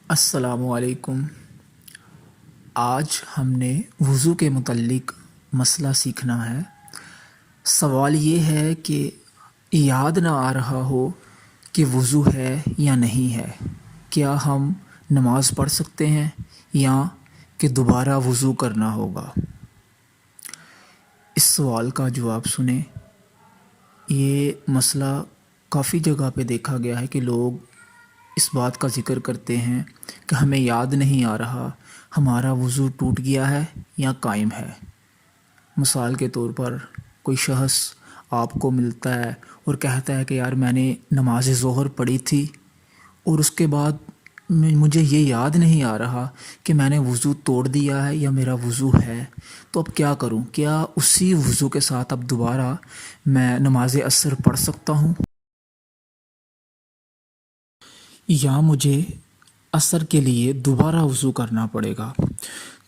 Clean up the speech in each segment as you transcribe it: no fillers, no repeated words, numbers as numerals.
السلام علیکم۔ آج ہم نے وضو کے متعلق مسئلہ سیکھنا ہے۔ سوال یہ ہے کہ یاد نہ آ رہا ہو کہ وضو ہے یا نہیں ہے، کیا ہم نماز پڑھ سکتے ہیں یا کہ دوبارہ وضو کرنا ہوگا؟ اس سوال کا جواب سنیں۔ یہ مسئلہ کافی جگہ پہ دیکھا گیا ہے کہ لوگ اس بات کا ذکر کرتے ہیں کہ ہمیں یاد نہیں آ رہا ہمارا وضو ٹوٹ گیا ہے یا قائم ہے۔ مثال کے طور پر کوئی شخص آپ کو ملتا ہے اور کہتا ہے کہ یار میں نے نماز ظہر پڑھی تھی اور اس کے بعد مجھے یہ یاد نہیں آ رہا کہ میں نے وضو توڑ دیا ہے یا میرا وضو ہے، تو اب کیا کروں؟ کیا اسی وضو کے ساتھ اب دوبارہ میں نماز عصر پڑھ سکتا ہوں یا مجھے عصر کے لیے دوبارہ وضو کرنا پڑے گا؟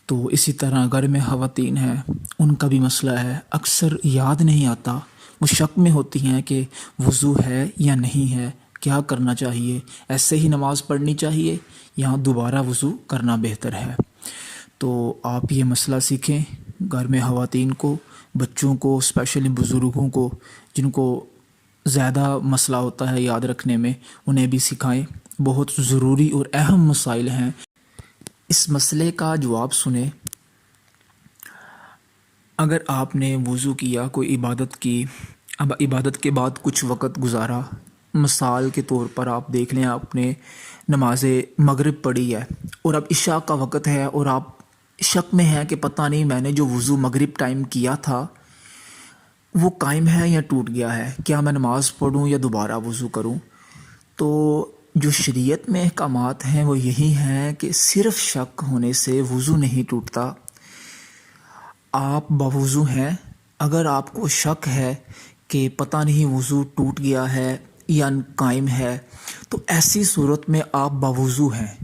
تو اسی طرح گھر میں خواتین ہیں، ان کا بھی مسئلہ ہے، اکثر یاد نہیں آتا، وہ شک میں ہوتی ہیں کہ وضو ہے یا نہیں ہے، کیا کرنا چاہیے؟ ایسے ہی نماز پڑھنی چاہیے یا دوبارہ وضو کرنا بہتر ہے؟ تو آپ یہ مسئلہ سیکھیں، گھر میں خواتین کو، بچوں کو، اسپیشلی بزرگوں کو جن کو زیادہ مسئلہ ہوتا ہے یاد رکھنے میں، انہیں بھی سکھائیں۔ بہت ضروری اور اہم مسائل ہیں۔ اس مسئلے کا جواب سنیں۔ اگر آپ نے وضو کیا، کوئی عبادت کی، اب عبادت کے بعد کچھ وقت گزارا، مثال کے طور پر آپ دیکھ لیں آپ نے نماز مغرب پڑھی ہے اور اب عشاء کا وقت ہے اور آپ شک میں ہیں کہ پتہ نہیں میں نے جو وضو مغرب ٹائم کیا تھا وہ قائم ہے یا ٹوٹ گیا ہے، کیا میں نماز پڑھوں یا دوبارہ وضو کروں؟ تو جو شریعت میں احکامات ہیں وہ یہی ہیں کہ صرف شک ہونے سے وضو نہیں ٹوٹتا۔ آپ باوضو ہیں، اگر آپ کو شک ہے کہ پتہ نہیں وضو ٹوٹ گیا ہے یا قائم ہے، تو ایسی صورت میں آپ باوضو ہیں۔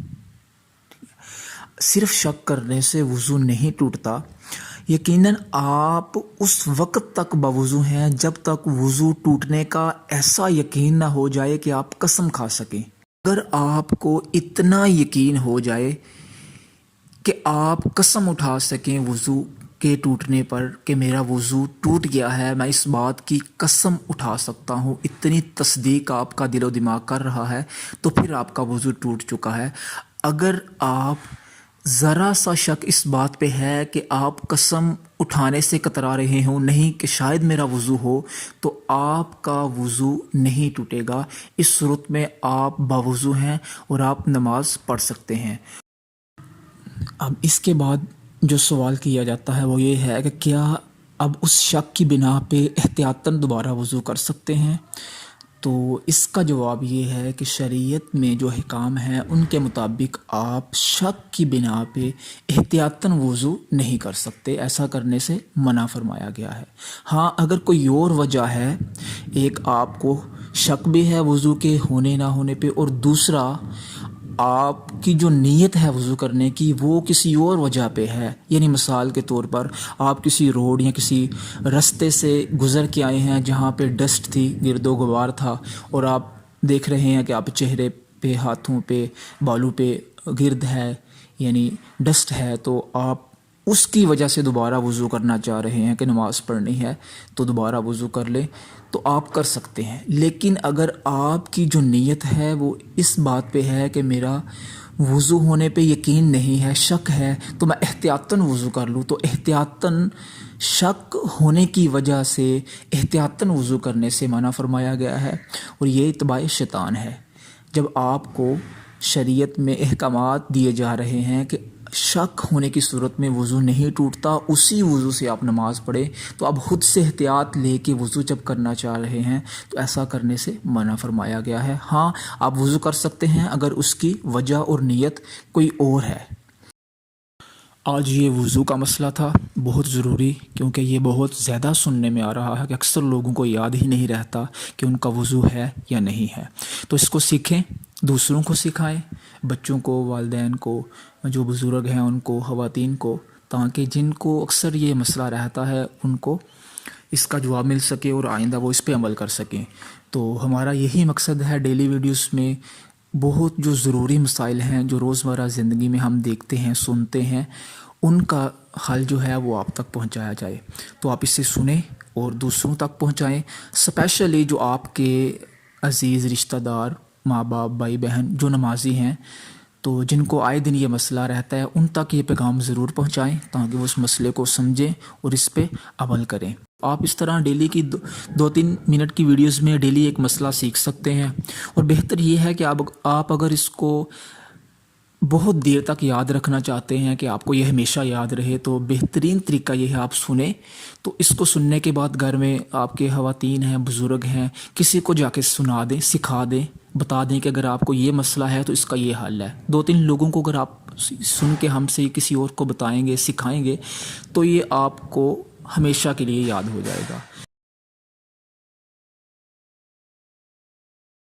صرف شک کرنے سے وضو نہیں ٹوٹتا، یقیناً آپ اس وقت تک باوضو ہیں جب تک وضو ٹوٹنے کا ایسا یقین نہ ہو جائے کہ آپ قسم کھا سکیں۔ اگر آپ کو اتنا یقین ہو جائے کہ آپ قسم اٹھا سکیں وضو کے ٹوٹنے پر کہ میرا وضو ٹوٹ گیا ہے، میں اس بات کی قسم اٹھا سکتا ہوں، اتنی تصدیق آپ کا دل و دماغ کر رہا ہے، تو پھر آپ کا وضو ٹوٹ چکا ہے۔ اگر آپ ذرا سا شک اس بات پہ ہے کہ آپ قسم اٹھانے سے کترا رہے ہوں نہیں کہ شاید میرا وضو ہو، تو آپ کا وضو نہیں ٹوٹے گا۔ اس صورت میں آپ باوضو ہیں اور آپ نماز پڑھ سکتے ہیں۔ اب اس کے بعد جو سوال کیا جاتا ہے وہ یہ ہے کہ کیا اب اس شک کی بنا پہ احتیاطاً دوبارہ وضو کر سکتے ہیں؟ تو اس کا جواب یہ ہے کہ شریعت میں جو احکام ہیں ان کے مطابق آپ شک کی بنا پہ احتیاطاً وضو نہیں کر سکتے، ایسا کرنے سے منع فرمایا گیا ہے۔ ہاں، اگر کوئی اور وجہ ہے، ایک آپ کو شک بھی ہے وضو کے ہونے نہ ہونے پہ، اور دوسرا آپ کی جو نیت ہے وضو کرنے کی وہ کسی اور وجہ پہ ہے، یعنی مثال کے طور پر آپ کسی روڈ یا کسی رستے سے گزر کے آئے ہیں جہاں پہ ڈسٹ تھی، گرد و غبار تھا، اور آپ دیکھ رہے ہیں کہ آپ چہرے پہ، ہاتھوں پہ، بالوں پہ گرد ہے، یعنی ڈسٹ ہے، تو آپ اس کی وجہ سے دوبارہ وضو کرنا چاہ رہے ہیں کہ نماز پڑھنی ہے تو دوبارہ وضو کر لیں، تو آپ کر سکتے ہیں۔ لیکن اگر آپ کی جو نیت ہے وہ اس بات پہ ہے کہ میرا وضو ہونے پہ یقین نہیں ہے، شک ہے، تو میں احتیاطاً وضو کر لوں، تو احتیاطاً شک ہونے کی وجہ سے احتیاطاً وضو کرنے سے منع فرمایا گیا ہے، اور یہ اتباع شیطان ہے۔ جب آپ کو شریعت میں احکامات دیے جا رہے ہیں کہ شک ہونے کی صورت میں وضو نہیں ٹوٹتا، اسی وضو سے آپ نماز پڑھیں، تو آپ خود سے احتیاط لے کے وضو جب کرنا چاہ رہے ہیں تو ایسا کرنے سے منع فرمایا گیا ہے۔ ہاں، آپ وضو کر سکتے ہیں اگر اس کی وجہ اور نیت کوئی اور ہے۔ آج یہ وضو کا مسئلہ تھا، بہت ضروری، کیونکہ یہ بہت زیادہ سننے میں آ رہا ہے کہ اکثر لوگوں کو یاد ہی نہیں رہتا کہ ان کا وضو ہے یا نہیں ہے۔ تو اس کو سیکھیں، دوسروں کو سکھائیں، بچوں کو، والدین کو، جو بزرگ ہیں ان کو، خواتین کو، تاکہ جن کو اکثر یہ مسئلہ رہتا ہے ان کو اس کا جواب مل سکے اور آئندہ وہ اس پہ عمل کر سکیں۔ تو ہمارا یہی مقصد ہے ڈیلی ویڈیوز میں بہت جو ضروری مسائل ہیں جو روزمرہ زندگی میں ہم دیکھتے ہیں سنتے ہیں ان کا حل جو ہے وہ آپ تک پہنچایا جائے. تو آپ اسے سنیں اور دوسروں تک پہنچائیں، اسپیشلی جو آپ کے عزیز رشتہ دار، ماں باپ، بھائی بہن جو نمازی ہیں، تو جن کو آئے دن یہ مسئلہ رہتا ہے ان تک یہ پیغام ضرور پہنچائیں تاکہ وہ اس مسئلے کو سمجھیں اور اس پہ عمل کریں. آپ اس طرح ڈیلی کی 2-3 منٹ کی ویڈیوز میں ڈیلی ایک مسئلہ سیکھ سکتے ہیں. اور بہتر یہ ہے کہ آپ اگر اس کو بہت دیر تک یاد رکھنا چاہتے ہیں کہ آپ کو یہ ہمیشہ یاد رہے، تو بہترین طریقہ یہ ہے آپ سنیں. تو اس کو سننے کے بعد گھر میں آپ کے خواتین ہیں، بزرگ ہیں، کسی کو جا کے سنا دیں، سکھا دیں، بتا دیں کہ اگر آپ کو یہ مسئلہ ہے تو اس کا یہ حل ہے. 2-3 لوگوں کو اگر آپ سن کے ہم سے کسی اور کو بتائیں گے، سکھائیں گے، تو یہ آپ کو ہمیشہ کے لیے یاد ہو جائے گا.